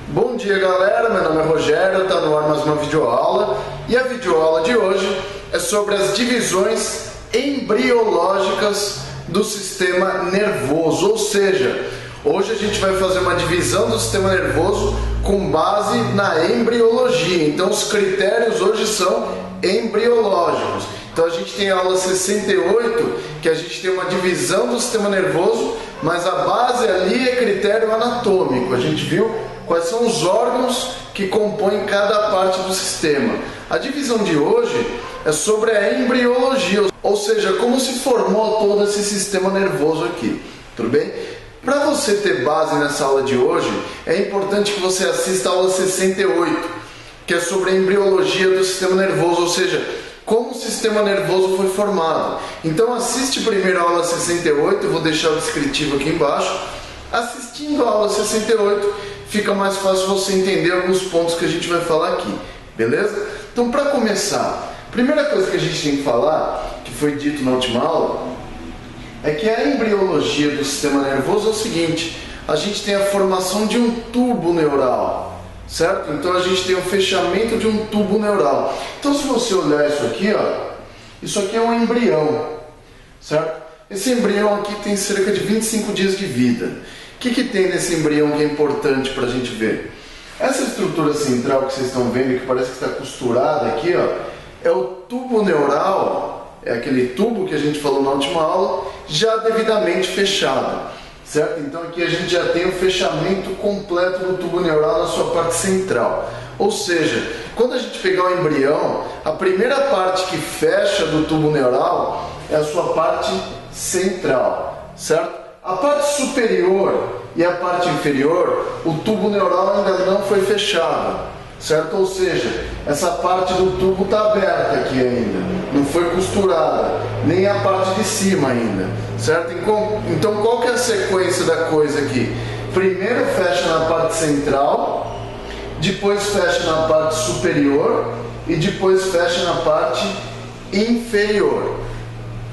Bom dia, galera, meu nome é Rogério, está no ar mais uma videoaula e a videoaula de hoje é sobre as divisões embriológicas do sistema nervoso, ou seja, hoje a gente vai fazer uma divisão do sistema nervoso com base na embriologia. Então os critérios hoje são embriológicos. Então a gente tem a aula 68, que a gente tem uma divisão do sistema nervoso, mas a base ali é critério anatômico. A gente viu quais são os órgãos que compõem cada parte do sistema. A divisão de hoje é sobre a embriologia, ou seja, como se formou todo esse sistema nervoso aqui. Tudo bem? Para você ter base nessa aula de hoje, é importante que você assista a aula 68, que é sobre a embriologia do sistema nervoso, ou seja, como o sistema nervoso foi formado. Então assiste primeiro a aula 68, eu vou deixar o descritivo aqui embaixo. Assistindo a aula 68, fica mais fácil você entender alguns pontos que a gente vai falar aqui, beleza? Então, para começar, a primeira coisa que a gente tem que falar, que foi dito na última aula, é que a embriologia do sistema nervoso é o seguinte: a gente tem a formação de um tubo neural, certo? Então a gente tem o fechamento de um tubo neural. Então, se você olhar isso aqui, ó, isso aqui é um embrião, certo? Esse embrião aqui tem cerca de 25 dias de vida. O que tem nesse embrião que é importante para a gente ver? Essa estrutura central que vocês estão vendo, que parece que está costurada aqui, ó, é o tubo neural, é aquele tubo que a gente falou na última aula, já devidamente fechado, certo? Então aqui a gente já tem o fechamento completo do tubo neural na sua parte central. Ou seja, quando a gente pegar o embrião, a primeira parte que fecha do tubo neural é a sua parte central, certo? A parte superior e a parte inferior, o tubo neural ainda não foi fechado, certo? Ou seja, essa parte do tubo está aberta aqui ainda, não foi costurada, nem a parte de cima ainda, certo? Então qual que é a sequência da coisa aqui? Primeiro fecha na parte central, depois fecha na parte superior e depois fecha na parte inferior,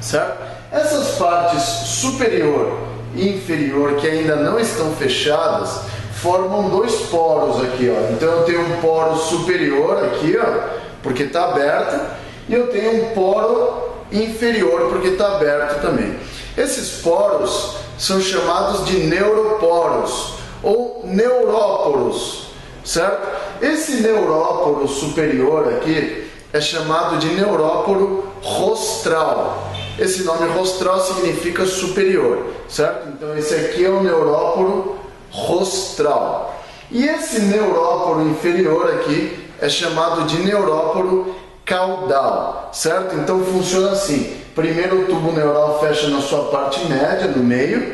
certo? Essas partes superior e inferior que ainda não estão fechadas formam dois poros aqui, ó. Então eu tenho um poro superior aqui, ó, porque está aberto, e eu tenho um poro inferior porque está aberto também. Esses poros são chamados de neuroporos ou neuróporos, certo? Esse neuróporo superior aqui é chamado de neuróporo rostral. Esse nome rostral significa superior, certo? Então esse aqui é o neuróporo rostral. E esse neuróporo inferior aqui é chamado de neuróporo caudal, certo? Então funciona assim: primeiro o tubo neural fecha na sua parte média, no meio,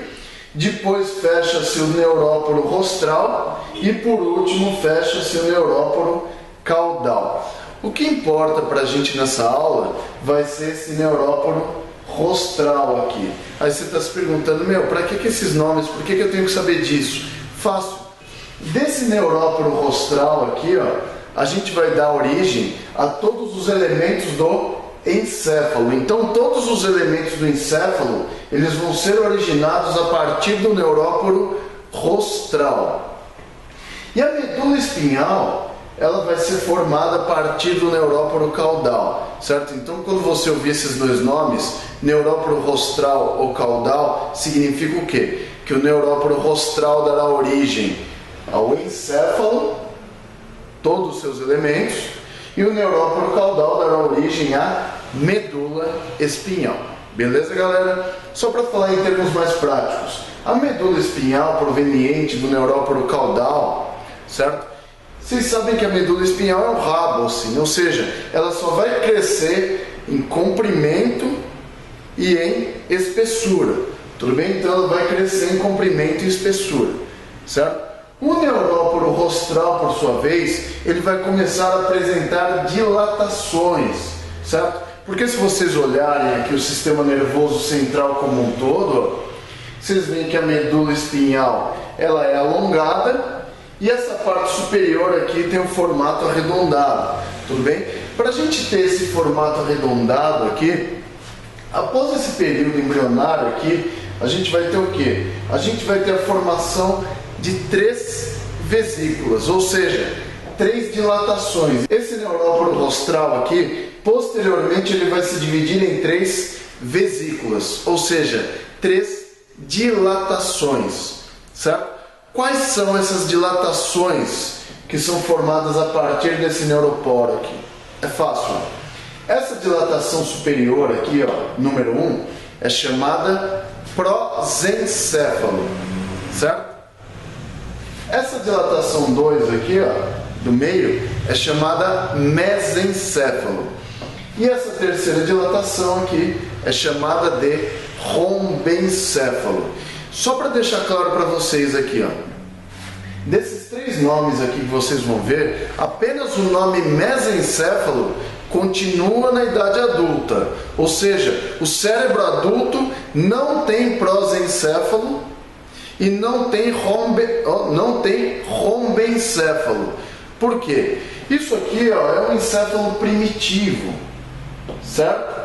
depois fecha-se o neuróporo rostral e por último fecha-se o neuróporo caudal. O que importa para a gente nessa aula vai ser esse neuróporo rostral aqui. Aí você está se perguntando, para que esses nomes? Por que eu tenho que saber disso? Fácil. Desse neuróporo rostral aqui, ó, a gente vai dar origem a todos os elementos do encéfalo. Então todos os elementos do encéfalo, eles vão ser originados a partir do neuróporo rostral. E a medula espinhal, ela vai ser formada a partir do neuróporo caudal, certo? Então, quando você ouvir esses dois nomes, neuróporo rostral ou caudal, significa o quê? Que o neuróporo rostral dará origem ao encéfalo, todos os seus elementos, e o neuróporo caudal dará origem à medula espinhal. Beleza, galera? Só para falar em termos mais práticos, a medula espinhal proveniente do neuróporo caudal, certo? Vocês sabem que a medula espinhal é um rabo, assim, ou seja, ela só vai crescer em comprimento e em espessura, tudo bem? Então ela vai crescer em comprimento e espessura, certo? O neuróporo rostral, por sua vez, ele vai começar a apresentar dilatações, certo? Porque se vocês olharem aqui o sistema nervoso central como um todo, vocês veem que a medula espinhal, ela é alongada, e essa parte superior aqui tem um formato arredondado, tudo bem? Para a gente ter esse formato arredondado aqui, após esse período embrionário aqui, a gente vai ter o quê? A gente vai ter a formação de três vesículas, ou seja, 3 dilatações. Esse neuróporo rostral aqui, posteriormente ele vai se dividir em 3 vesículas, ou seja, 3 dilatações, certo? Quais são essas dilatações que são formadas a partir desse neuroporo aqui? É fácil. Essa dilatação superior aqui, ó, número 1, é chamada prosencéfalo, certo? Essa dilatação 2 aqui, ó, do meio, é chamada mesencéfalo. E essa terceira dilatação aqui é chamada de rombencéfalo. Só para deixar claro para vocês aqui, ó, desses 3 nomes aqui que vocês vão ver, apenas o nome mesencéfalo continua na idade adulta, ou seja, o cérebro adulto não tem prosencéfalo e não tem rombencéfalo. Por quê? Isso aqui, ó, é um encéfalo primitivo, certo?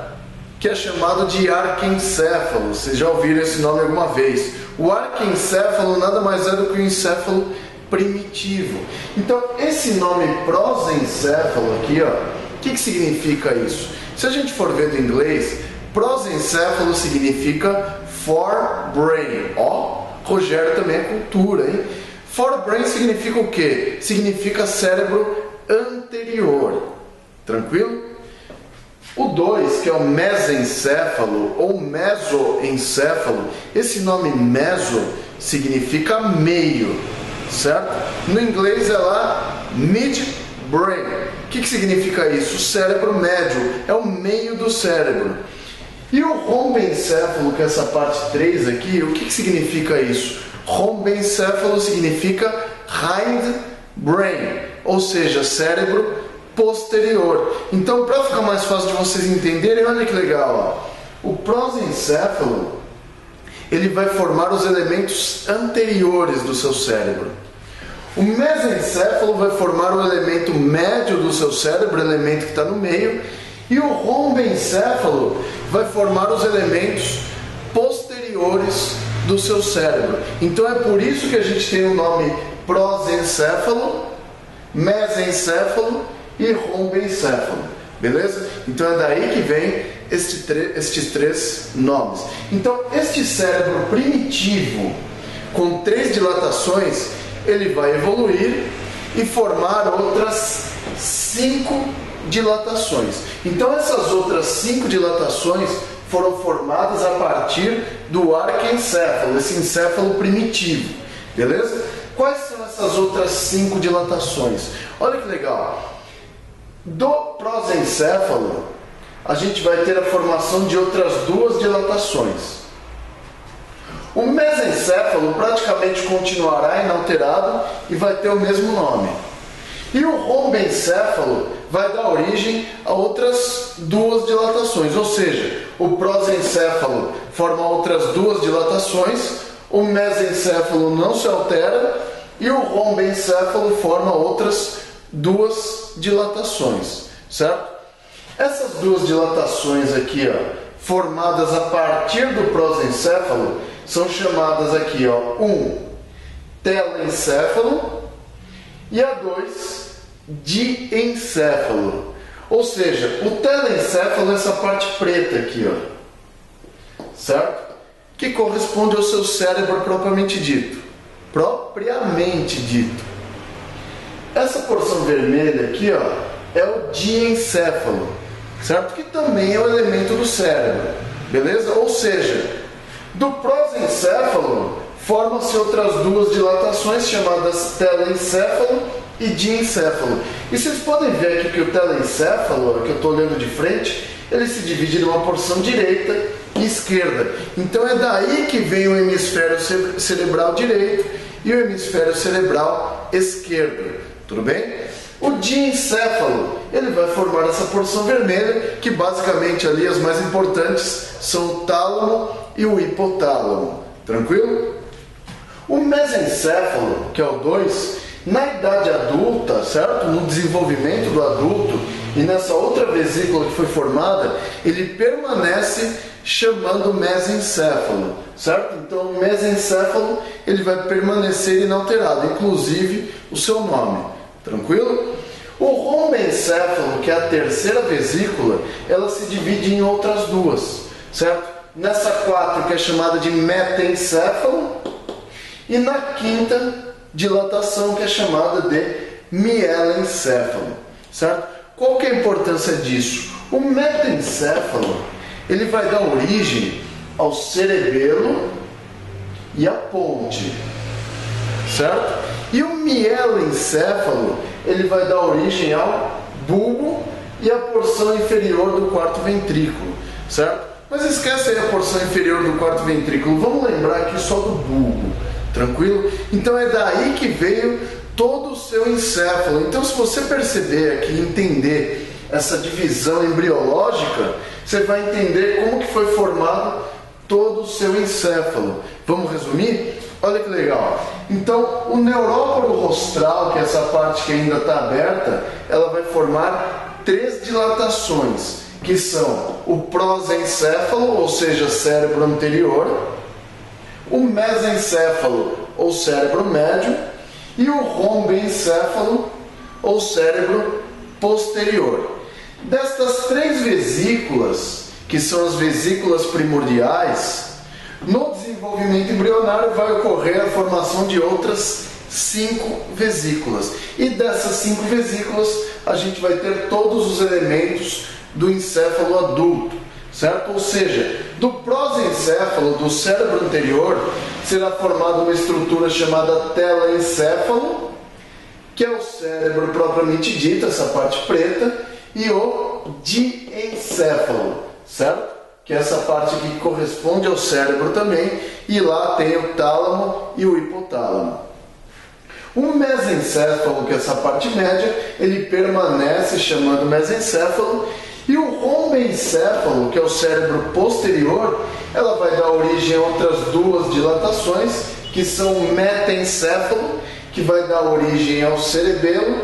Que é chamado de arquencéfalo. Vocês já ouviram esse nome alguma vez? O arquencéfalo nada mais é do que o encéfalo primitivo. Então, esse nome prosencéfalo aqui, ó, o que significa isso? Se a gente for ver do inglês, prosencéfalo significa forebrain. Ó, Rogério também é cultura, hein? Forebrain significa o quê? Significa cérebro anterior. Tranquilo? O 2, que é o mesencéfalo ou mesoencéfalo, esse nome meso significa meio, certo? No inglês é lá midbrain. O que significa isso? O cérebro médio, é o meio do cérebro. E o rombencéfalo, que é essa parte 3 aqui, o que significa isso? Rombencéfalo significa hindbrain, ou seja, cérebro posterior. Então, para ficar mais fácil de vocês entenderem, olha que legal, ó. O prosencéfalo, ele vai formar os elementos anteriores do seu cérebro. O mesencéfalo vai formar o elemento médio do seu cérebro, o elemento que está no meio, e o rombencéfalo vai formar os elementos posteriores do seu cérebro. Então é por isso que a gente tem o nome prosencéfalo, mesencéfalo e rombencéfalo, beleza? Então é daí que vem estes 3 nomes. Então este cérebro primitivo com 3 dilatações, ele vai evoluir e formar outras 5 dilatações. Então essas outras 5 dilatações foram formadas a partir do arquencéfalo, esse encéfalo primitivo, beleza? Quais são essas outras 5 dilatações? Olha que legal. Do prosencéfalo, a gente vai ter a formação de outras 2 dilatações. O mesencéfalo praticamente continuará inalterado e vai ter o mesmo nome. E o rombencéfalo vai dar origem a outras 2 dilatações, ou seja, o prosencéfalo forma outras 2 dilatações, o mesencéfalo não se altera e o rombencéfalo forma outras 2 dilatações, certo? Essas 2 dilatações aqui, ó, formadas a partir do prosencéfalo, são chamadas aqui, ó, 1, telencéfalo e a 2, diencéfalo. Ou seja, o telencéfalo é essa parte preta aqui, ó, certo? Que corresponde ao seu cérebro propriamente dito. Propriamente dito. Essa porção vermelha aqui, ó, é o diencéfalo, certo? Que também é o elemento do cérebro, beleza? Ou seja, do prosencéfalo formam-se outras 2 dilatações chamadas telencéfalo e diencéfalo. E vocês podem ver aqui que o telencéfalo, que eu estou olhando de frente, ele se divide numa porção direita e esquerda. Então é daí que vem o hemisfério cerebral direito e o hemisfério cerebral esquerdo. Tudo bem? O diencéfalo, ele vai formar essa porção vermelha, que basicamente ali as mais importantes são o tálamo e o hipotálamo. Tranquilo? O mesencéfalo, que é o 2, Na idade adulta, certo? No desenvolvimento do adulto e nessa outra vesícula que foi formada, ele permanece chamando mesencéfalo, certo? Então o mesencéfalo ele vai permanecer inalterado, inclusive o seu nome, tranquilo? O rombencéfalo, que é a terceira vesícula, ela se divide em outras duas, certo? Nessa 4, que é chamada de metencéfalo, e na quinta dilatação, que é chamada de mielencéfalo, certo? Qual que é a importância disso? O metencéfalo, ele vai dar origem ao cerebelo e à ponte, certo? E o mielencéfalo, ele vai dar origem ao bulbo e à porção inferior do quarto ventrículo, certo? Mas esquece aí a porção inferior do quarto ventrículo, vamos lembrar aqui só do bulbo, tranquilo? Então é daí que veio todo o seu encéfalo. Então, se você perceber aqui, entender essa divisão embriológica, você vai entender como que foi formado todo o seu encéfalo. Vamos resumir? Olha que legal. Então, o neuróporo rostral, que é essa parte que ainda está aberta, ela vai formar 3 dilatações, que são o prosencéfalo, ou seja, cérebro anterior, o mesencéfalo, ou cérebro médio, e o rombencéfalo, ou cérebro posterior. Destas 3 vesículas, que são as vesículas primordiais, no desenvolvimento embrionário vai ocorrer a formação de outras 5 vesículas. E dessas 5 vesículas, a gente vai ter todos os elementos do encéfalo adulto, certo? Ou seja, do prosencéfalo, do cérebro anterior, será formada uma estrutura chamada telencéfalo, que é o cérebro propriamente dito, essa parte preta, e o diencéfalo, certo? Que é essa parte aqui que corresponde ao cérebro também, e lá tem o tálamo e o hipotálamo. O mesencéfalo, que é essa parte média, ele permanece chamando mesencéfalo, e o rombencéfalo, que é o cérebro posterior, ela vai dar origem a outras 2 dilatações, que são o metencéfalo, que vai dar origem ao cerebelo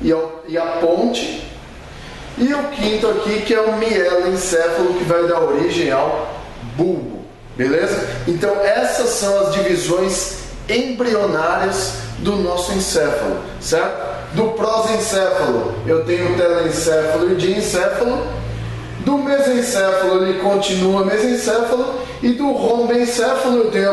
e à ponte, e o quinto aqui, que é o mielencéfalo, que vai dar origem ao bulbo, beleza? Então essas são as divisões embrionárias do nosso encéfalo, certo? Do prosencéfalo eu tenho o telencéfalo e o diencéfalo, do mesencéfalo ele continua mesencéfalo, e do rombencéfalo eu tenho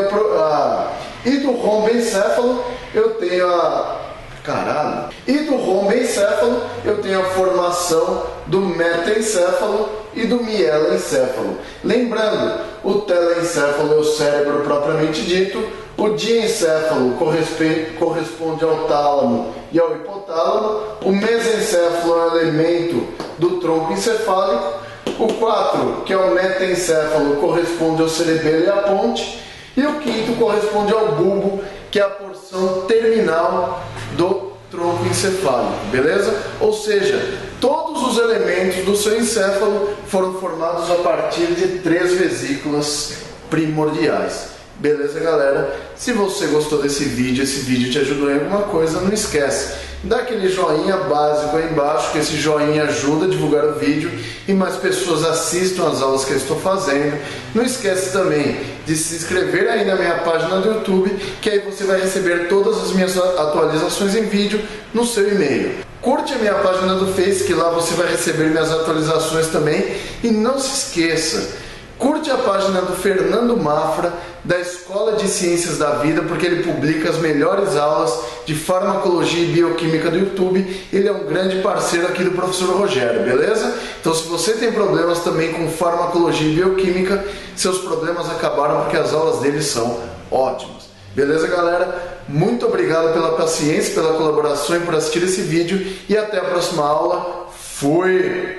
a formação do metencéfalo e do mielencéfalo. Lembrando, o telencéfalo é o cérebro propriamente dito, o diencéfalo corresponde ao tálamo e ao hipotálamo, o mesencéfalo é o elemento do tronco encefálico, o 4, que é o metencéfalo, corresponde ao cerebelo e à ponte, e o quinto corresponde ao bulbo, que é a porção terminal do tronco encefálico, beleza? Ou seja, todos os elementos do seu encéfalo foram formados a partir de 3 vesículas primordiais. Beleza, galera? Se você gostou desse vídeo, esse vídeo te ajudou em alguma coisa, não esquece, dá aquele joinha básico aí embaixo, que esse joinha ajuda a divulgar o vídeo e mais pessoas assistam as aulas que eu estou fazendo. Não esquece também de se inscrever aí na minha página do YouTube, que aí você vai receber todas as minhas atualizações em vídeo no seu e-mail. Curte a minha página do Face, que lá você vai receber minhas atualizações também. E não se esqueça, curte a página do Fernando Mafra, da Escola de Ciências da Vida, porque ele publica as melhores aulas de farmacologia e bioquímica do YouTube. Ele é um grande parceiro aqui do professor Rogério, beleza? Então, se você tem problemas também com farmacologia e bioquímica, seus problemas acabaram, porque as aulas dele são ótimas. Beleza, galera? Muito obrigado pela paciência, pela colaboração e por assistir esse vídeo. E até a próxima aula. Fui!